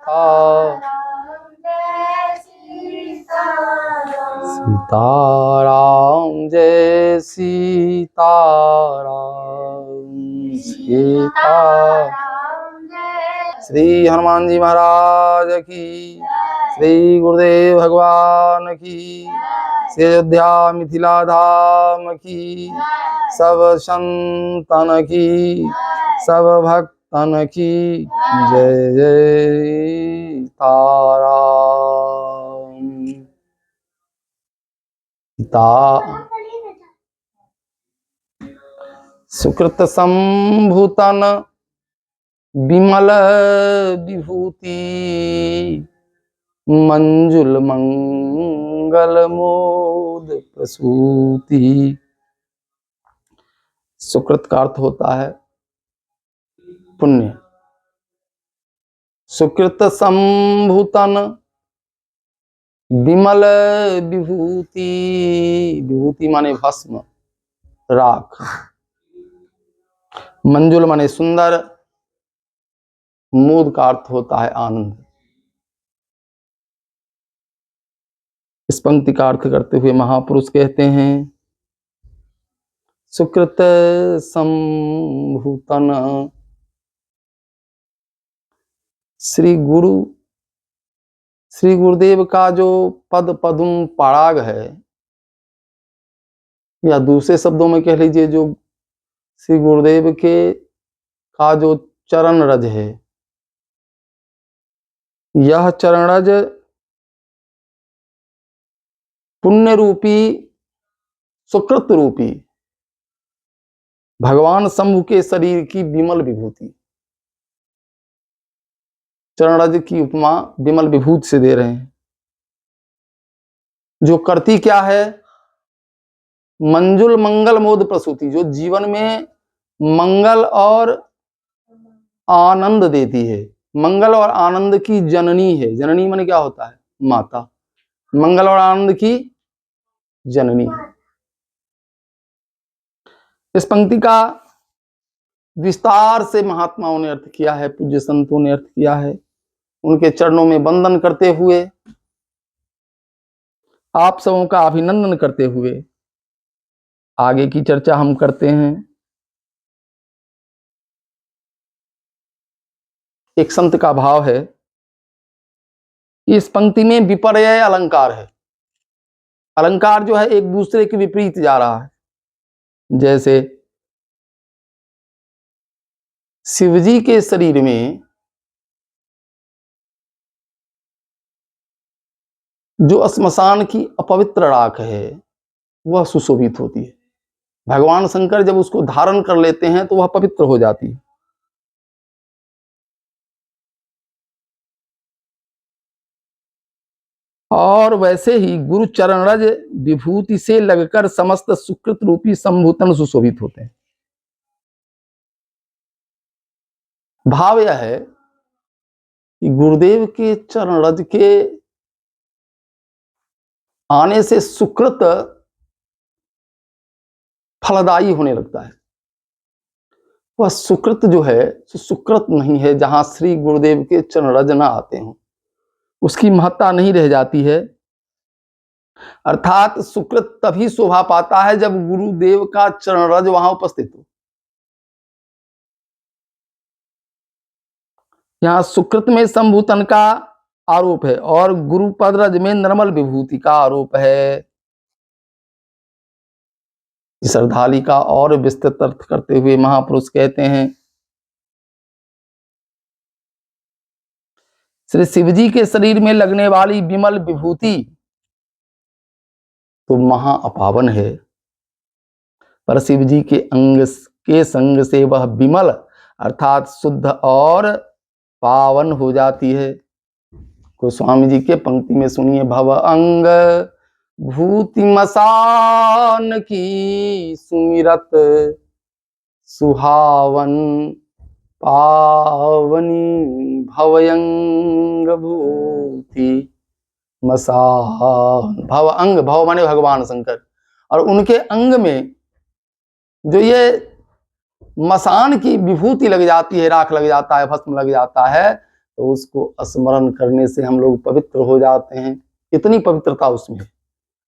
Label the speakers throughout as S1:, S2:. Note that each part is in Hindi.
S1: सीताराम जय सीताराम सीताराम श्री हनुमान जी महाराज की, श्री गुरुदेव भगवान की, श्री अयोध्या मिथिला धाम की, सब संतन की, सब भक्तन की जय जय ताराम। सुकृत संभूतन विमल विभूति, मंजुल मंगल मोद प्रसूति। सुकृत का अर्थ होता है पुण्य। सुकृत संभूतन विमल विभूति, विभूति माने भस्म राख, मंजुल माने सुंदर, मोद का अर्थ होता है आनंद। इस पंक्ति का अर्थ करते हुए महापुरुष कहते हैं, सुकृत संभूतन, श्री गुरुदेव का जो पद पदुम पराग है, या दूसरे शब्दों में कह लीजिए जो श्री गुरुदेव के का जो चरण रज है, यह चरण रज पुण्य रूपी सुकृत रूपी भगवान शंभु के शरीर की विमल विभूति। चरण रज की उपमा विमल विभूति से दे रहे हैं, जो करती क्या है, मंजुल मंगल मोद प्रसूति, जो जीवन में मंगल और आनंद देती है। मंगल और आनंद की जननी है। जननी माने क्या होता है, माता। मंगल और आनंद की जननी। इस पंक्ति का विस्तार से महात्माओं ने अर्थ किया है, पूज्य संतों ने अर्थ किया है। उनके चरणों में वंदन करते हुए, आप सबों का अभिनंदन करते हुए आगे की चर्चा हम करते हैं। एक संत का भाव है, इस पंक्ति में विपर्यय अलंकार है। अलंकार जो है एक दूसरे के विपरीत जा रहा है। जैसे शिवजी के शरीर में जो श्मशान की अपवित्र राख है वह सुशोभित होती है। भगवान शंकर जब उसको धारण कर लेते हैं तो वह पवित्र हो जाती है। और वैसे ही गुरु चरण रज विभूति से लगकर समस्त सुकृत रूपी संभूतन सुशोभित होते हैं। भाव यह है कि गुरुदेव के चरण रज के आने से सुकृत फलदायी होने लगता है। वह सुकृत जो है सुकृत नहीं है जहां श्री गुरुदेव के चरण रज ना आते हों, उसकी महत्ता नहीं रह जाती है। अर्थात सुकृत तभी शोभा पाता है जब गुरुदेव का चरण रज वहां उपस्थित हो। यहां सुकृत में संभूतन का आरोप है और गुरुपद रज में निर्मल विभूति का आरोप है। इस अर्धाली का और विस्तृत अर्थ करते हुए महापुरुष कहते हैं, श्री शिवजी के शरीर में लगने वाली विमल विभूति तो महा अपावन है, पर शिवजी के अंग के संग से वह विमल अर्थात शुद्ध और पावन हो जाती है। गोस्वामी जी के पंक्ति में सुनिए, भव अंग भूति मसान की सुमिरत सुहावन पावनी भवयंग भूति मसान। भव अंग, भव माने भगवान शंकर, और उनके अंग में जो ये मसान की विभूति लग जाती है, राख लग जाता है, भस्म लग जाता है, तो उसको स्मरण करने से हम लोग पवित्र हो जाते हैं। इतनी पवित्रता उसमें है।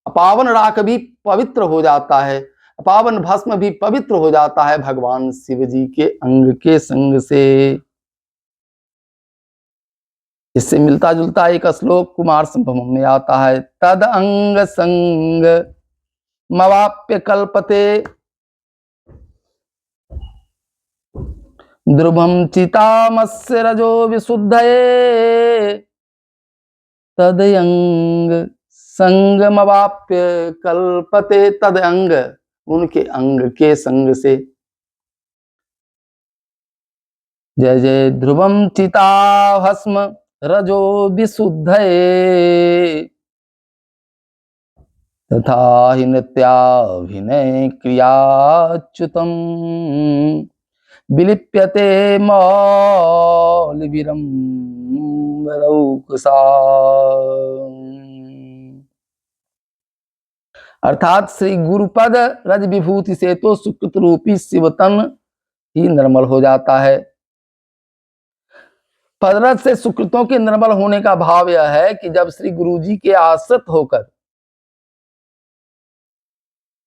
S1: अपावन राख भी पवित्र हो जाता है, अपावन भस्म भी पवित्र हो जाता है भगवान शिव जी के अंग के संग से। इससे मिलता जुलता एक श्लोक कुमार संभवम में आता है, तद अंग संग मवाप्य कल्पते ध्रुवम चितामस्य रजो विशुद्धये तद अंग संगमवाप्य कल्पते। तद अंग, उनके अंग के संग से। जय जय ध्रुवम चिता भस्म रजो विशुद्धये तथा हि नृत्याभिनय क्रियाच्युतम विलिप्यते मौलिविरंबरौकसा। अर्थात श्री गुरुपद रज विभूति से तो सुकृत रूपी शिवतन ही निर्मल हो जाता है। पदरज से सुकृतों के निर्मल होने का भाव यह है कि जब श्री गुरु जी के आश्रित होकर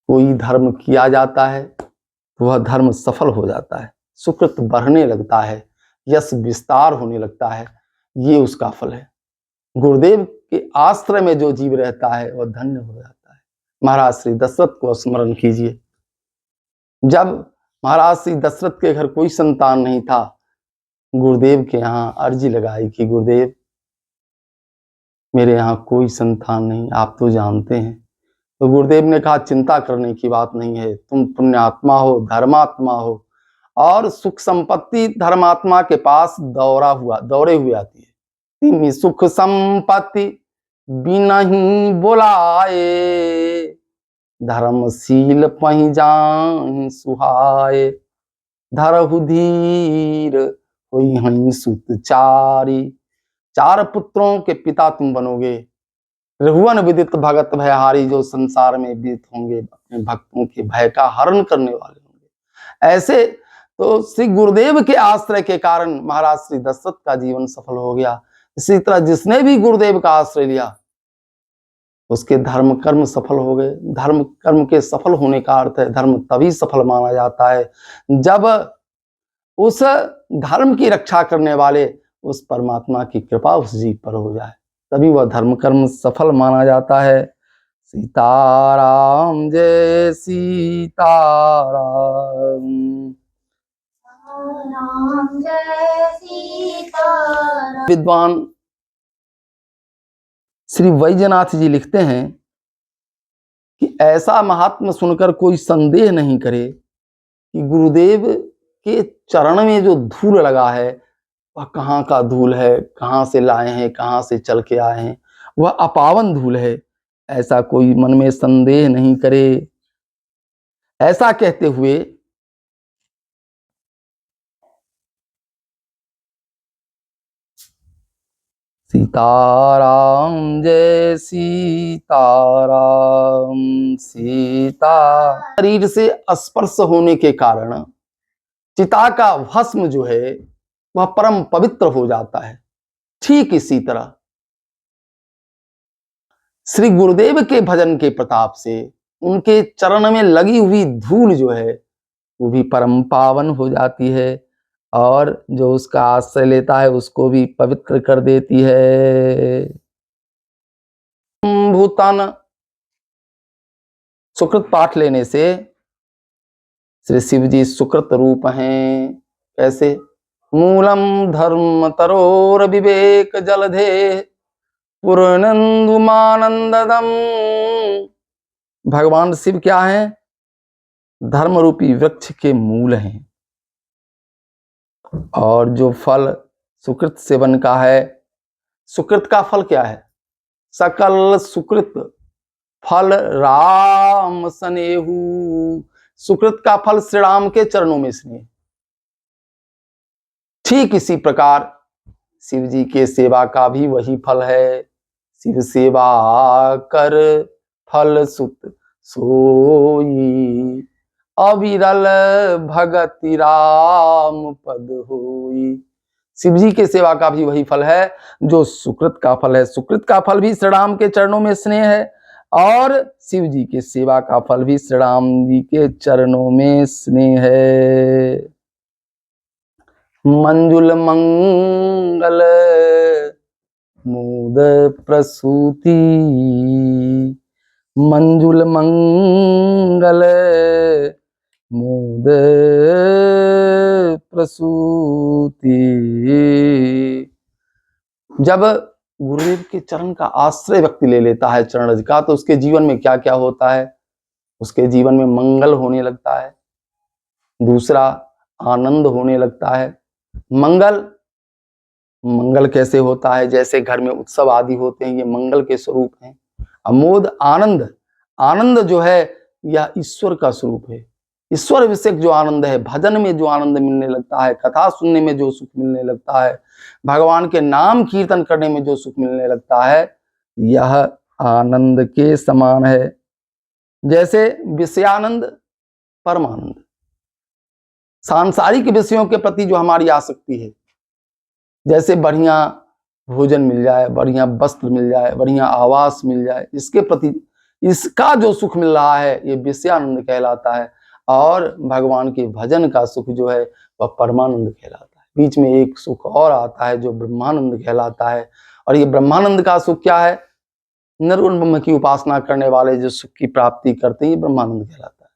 S1: कोई धर्म किया जाता है तो वह धर्म सफल हो जाता है, सुकृत बढ़ने लगता है, यश विस्तार होने लगता है। ये उसका फल है। गुरुदेव के आश्रय में जो जीव रहता है वह धन्य हो जाता है। महाराज श्री दशरथ को स्मरण कीजिए। जब महाराज श्री दशरथ के घर कोई संतान नहीं था, गुरुदेव के यहाँ अर्जी लगाई कि गुरुदेव मेरे यहाँ कोई संतान नहीं, आप तो जानते हैं। तो गुरुदेव ने कहा चिंता करने की बात नहीं है, तुम पुण्यात्मा हो, धर्मात्मा हो, और सुख संपत्ति धर्मात्मा के पास दौड़े हुए आती है। तिमी सुख संपत्ति बिनहि बोलाए धर्मशील पहि जाहि सुहाए धरहु धीर होई हई सुत चारी। चार पुत्रों के पिता तुम बनोगे, रघुवन विदित भगत भयहारी, जो संसार में विदित होंगे, अपने भक्तों के भय का हरण करने वाले होंगे। ऐसे तो श्री गुरुदेव के आश्रय के कारण महाराज श्री दशरथ का जीवन सफल हो गया। इसी तरह जिसने भी गुरुदेव का आश्रय लिया उसके धर्म कर्म सफल हो गए। धर्म कर्म के सफल होने का अर्थ है, धर्म तभी सफल माना जाता है जब उस धर्म की रक्षा करने वाले उस परमात्मा की कृपा उस जीव पर हो जाए, तभी वह धर्म कर्म सफल माना जाता है। सीताराम जय सीताराम, राम जय सीताराम। विद्वान श्री वैजनाथ जी लिखते हैं कि ऐसा महात्मा सुनकर कोई संदेह नहीं करे कि गुरुदेव के चरण में जो धूल लगा है वह कहाँ का धूल है, कहाँ से लाए हैं, कहाँ से चल के आए हैं, वह अपावन धूल है। ऐसा कोई मन में संदेह नहीं करे। ऐसा कहते हुए सीताराम जय सीताराम। सीता शरीर से स्पर्श होने के कारण चिता का भस्म जो है वह परम पवित्र हो जाता है। ठीक इसी तरह श्री गुरुदेव के भजन के प्रताप से उनके चरण में लगी हुई धूल जो है वो भी परम पावन हो जाती है और जो उसका आश्रय लेता है उसको भी पवित्र कर देती है। भूतान सुकृत पाठ लेने से श्री शिव जी सुकृत रूप हैं। कैसे? मूलम धर्म तरोर विवेक जलधे पूर्णंदुमानंददम। भगवान शिव क्या है? धर्म रूपी वृक्ष के मूल हैं। और जो फल सुकृत सेवन का है, सुकृत का फल क्या है? सकल सुकृत फल राम सनेहु। सुकृत का फल श्री राम के चरणों में स्नेह। ठीक इसी प्रकार शिव जी के सेवा का भी वही फल है। शिव सेवा कर फल सुत सोई अविरल भगति राम पद होई। शिव जी के सेवा का भी वही फल है जो सुकृत का फल है। सुकृत का फल भी श्री राम के चरणों में स्नेह है और शिव जी के सेवा का फल भी श्री राम जी के चरणों में स्नेह है। मंजुल मंगल मुद प्रसूति, मंजुल मंगल मुद प्रसूति। जब गुरुदेव के चरण का आश्रय व्यक्ति ले लेता है चरण रज का, तो उसके जीवन में क्या क्या होता है? उसके जीवन में मंगल होने लगता है, दूसरा आनंद होने लगता है। मंगल मंगल कैसे होता है? जैसे घर में उत्सव आदि होते हैं, ये मंगल के स्वरूप हैं। अमोद आनंद, आनंद जो है यह ईश्वर का स्वरूप है। ईश्वर विषयक जो आनंद है, भजन में जो आनंद मिलने लगता है, कथा सुनने में जो सुख मिलने लगता है, भगवान के नाम कीर्तन करने में जो सुख मिलने लगता है, यह आनंद के समान है। जैसे विषयानंद, परमानंद, सांसारिक विषयों के प्रति जो हमारी आसक्ति है, जैसे बढ़िया भोजन मिल जाए, बढ़िया वस्त्र मिल जाए, बढ़िया आवास मिल जाए, इसके प्रति इसका जो सुख मिल रहा है ये विषयानंद कहलाता है। और भगवान के भजन का सुख जो है वह परमानंद कहलाता है। बीच में एक सुख और आता है जो ब्रह्मानंद कहलाता है। और ये ब्रह्मानंद का सुख क्या है? निर्गुण ब्रह्म की उपासना करने वाले जो सुख की प्राप्ति करते हैं, ये ब्रह्मानंद कहलाता है।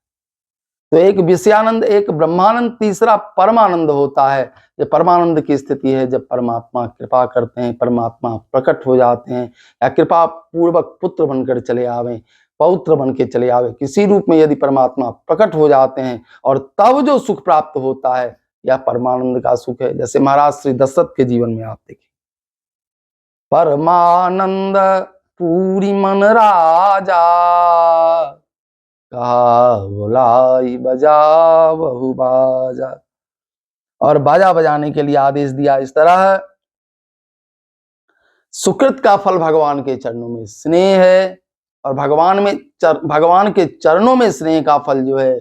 S1: तो एक विषयानंद, एक ब्रह्मानंद, तीसरा परमानंद होता है। ये परमानंद की स्थिति है जब परमात्मा कृपा करते हैं, परमात्मा प्रकट हो जाते हैं, या कृपा पूर्वक पुत्र बनकर चले आवे, पौत्र बन के चले आवे, किसी रूप में यदि परमात्मा प्रकट हो जाते हैं और तब जो सुख प्राप्त होता है यह परमानंद का सुख है। जैसे महाराज श्री दशरथ के जीवन में आप देखिए, परमानंद पूरी मन राजा, कहा बुलाई बजा बहु बाजा। और बाजा बजाने के लिए आदेश दिया। इस तरह सुकृत का फल भगवान के चरणों में स्नेह है, और भगवान के चरणों में स्नेह का फल जो है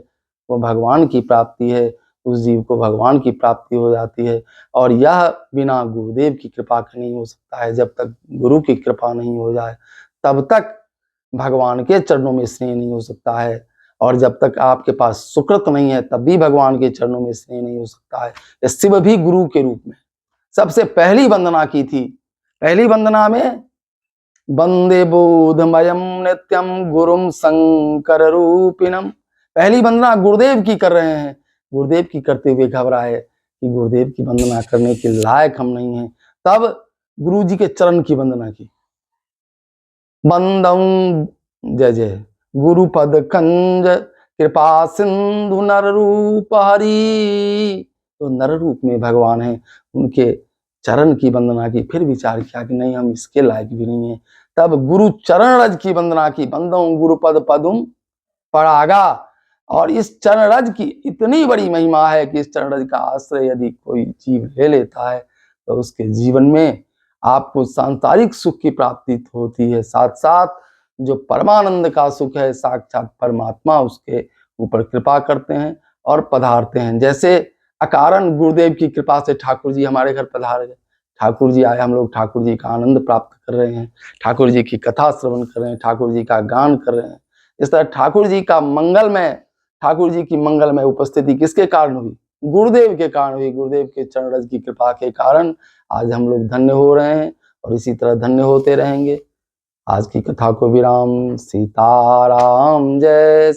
S1: वो भगवान की प्राप्ति है। उस जीव को भगवान की प्राप्ति हो जाती है। और यह बिना गुरुदेव की कृपा के नहीं हो सकता है। जब तक गुरु की कृपा नहीं हो जाए तब तक भगवान के चरणों में स्नेह नहीं हो सकता है। और जब तक आपके पास सुकृत नहीं है तब भी भगवान के चरणों में स्नेह नहीं हो सकता है। शिव भी गुरु के रूप में सबसे पहली वंदना की थी। पहली वंदना में वंदे बोधमयम नित्यम गुरुम शंकर रूपिणम, पहली वंदना गुरुदेव की कर रहे हैं। गुरुदेव की करते हुए घबराए कि गुरुदेव की वंदना करने के लायक हम नहीं हैं, तब गुरु जी के चरण की वंदना की। वंदम जय जय गुरुपद कंज कृपा सिंधु नर रूप हरि। तो नर रूप में भगवान है, उनके चरण की वंदना की। फिर विचार किया कि नहीं, हम इसके लायक भी नहीं है। तब गुरु चरण रज की वंदना की। वंदम गुरुपद पदुम परागा। और इस चरण रज की इतनी बड़ी महिमा है कि इस चरण रज का आश्रय यदि कोई जीव ले लेता है तो उसके जीवन में आपको सांसारिक सुख की प्राप्ति होती है, साथ साथ जो परमानंद का सुख है, साक्षात परमात्मा उसके ऊपर कृपा करते हैं और पधारते हैं। जैसे अकारण गुरुदेव की कृपा से ठाकुर जी हमारे घर पधार गए। ठाकुर जी आए, हम लोग ठाकुर जी का आनंद प्राप्त कर रहे हैं, ठाकुर जी की कथा श्रवण कर रहे हैं, ठाकुर जी का गान कर रहे हैं। इस तरह ठाकुर जी का मंगलमय, ठाकुर जी की मंगलमय उपस्थिति किसके कारण हुई? गुरुदेव के कारण हुई। गुरुदेव के चरण रज की कृपा के कारण आज हम लोग धन्य हो रहे हैं और इसी तरह धन्य होते रहेंगे। आज की कथा को विराम। सीताराम जय।